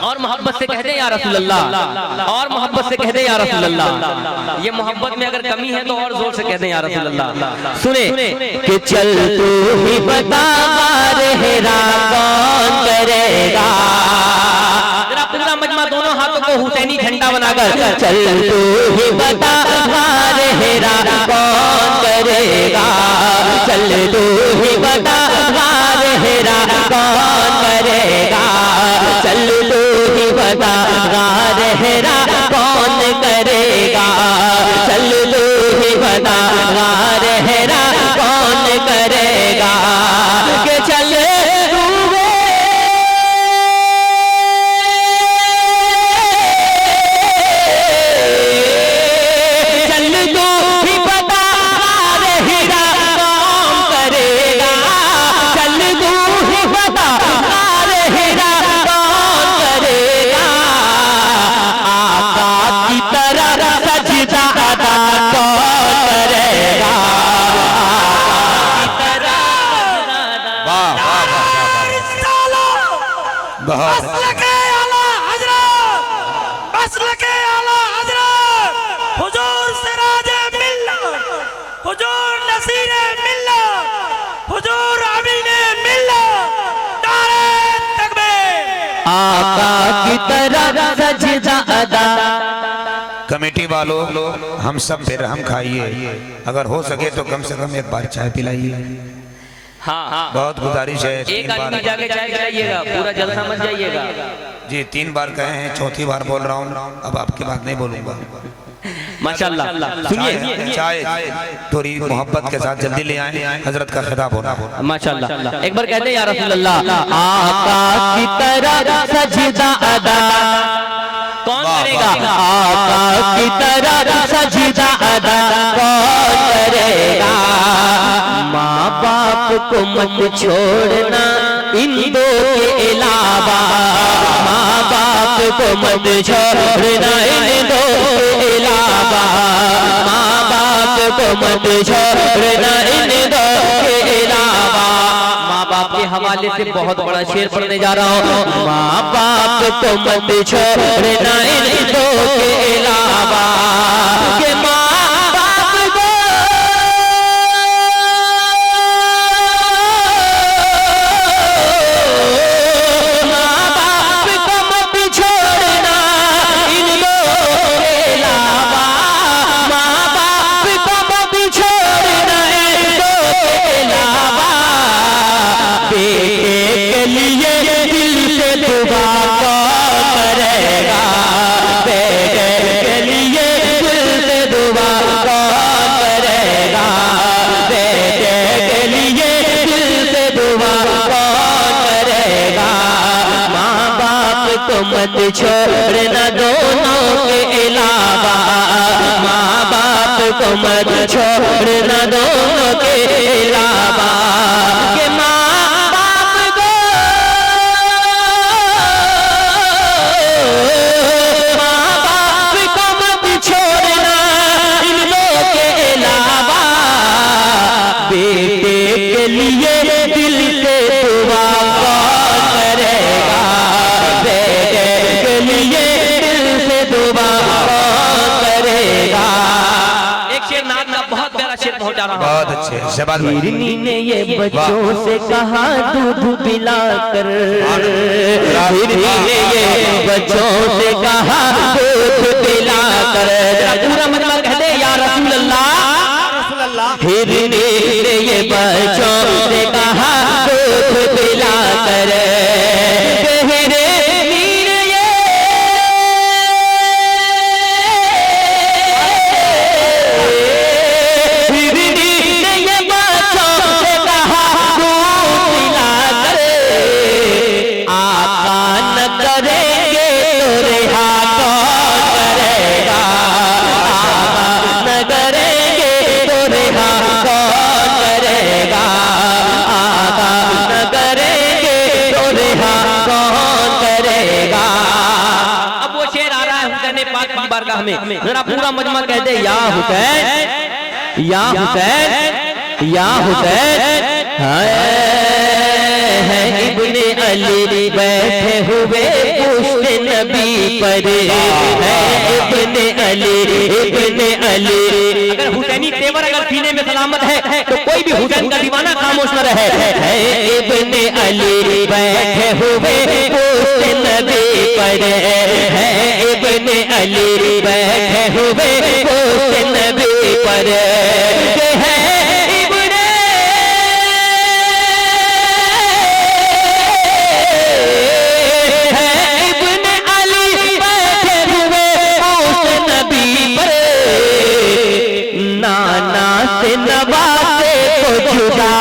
और मोहब्बत से कह दे या रसूल अल्लाह, और मोहब्बत से कह दे या रसूल अल्लाह। ये मोहब्बत में अगर कमी है तो और जोर से कह दे या रसूल अल्लाह। सुने कि चल तू ही बता रहेगा कौन करेगा। जरा पूरा मजमा दोनों हाथों को हुसैनी झंडा बनाकर चल तू ही बता रहेगा कौन करेगा। चल तू ही बता रहेगा कौन करेगा। चल तू ही बता रहेगा कौन करेगा। चल तू ही बता रहेगा कौन करेगा। के चल कमेटी वालों हम सब बेरहम खाइए, अगर हो सके तो कम से कम एक बार चाय पिलाइए। हाँ, बहुत गुजारिश है। एक आदमी जाके चाय पिलाइएगा, पूरा जलसा मत जाइएगा जी। 3 बार कहे हैं, चौथी बार बोल रहा हूँ, अब आपकी बात नहीं बोलूंगा। माशाअल्लाह। सुनिए चाय थोड़ी मोहब्बत के साथ जल्दी ले आए, हजरत का खिताब हो रहा है। माशाअल्लाह। एक बार कहते हैं या रसूल अल्लाह, आका की तरह सजदा अदा कौन करेगा। आका की तरह सजदा अदा कौन करेगा। माँ बाप को मत छोड़ना इन दो के अलावा। माँ बाप को मत छोड़ना इन दो के अलावा। माँ बाप को मत छोड़ना इन दो के अलावा। माँ बाप के हवाले से बहुत बड़ा शेर पढ़ने जा रहा हूँ। माँ बाप को मत छोड़ना इन दो के अलावा। के माँ मत छोड़ना दोनों के अलावा। माँ बाप को मत छोड़ना दोनों के अलावा। के माँ बाप को मत छोड़ना इन दो के अलावा। बेटे के लिए दिल से दुआ कौन करेगा। बहुत अच्छे शबाद। हिरनी ने ये बच्चों से कहा दूध पिला कर। हिरनी ने ये बच्चों से कहा दूध पिला कर। पूरा मतलब कह दे या रसूल अल्लाह। हिरनी ने ये बच्चों से कहा दूध पिला कर। में जरा पूरा मजमा कह दे या हुसैन या हुसैन या हुसैन। है इब्ने अली बैठे हुए पुश्त नबी पर है इब्ने अली इब्ने अली। अगर हुसैनी तेवर अगर सीने में सलामत है तो कोई भी हुसैन का दीवाना खामोश न रहे। है इब्ने अली बैठे हुए पुश्त नबी पर है इब्ने अली बैठे हुए पुश्त नबी पर है नवासे को जुदा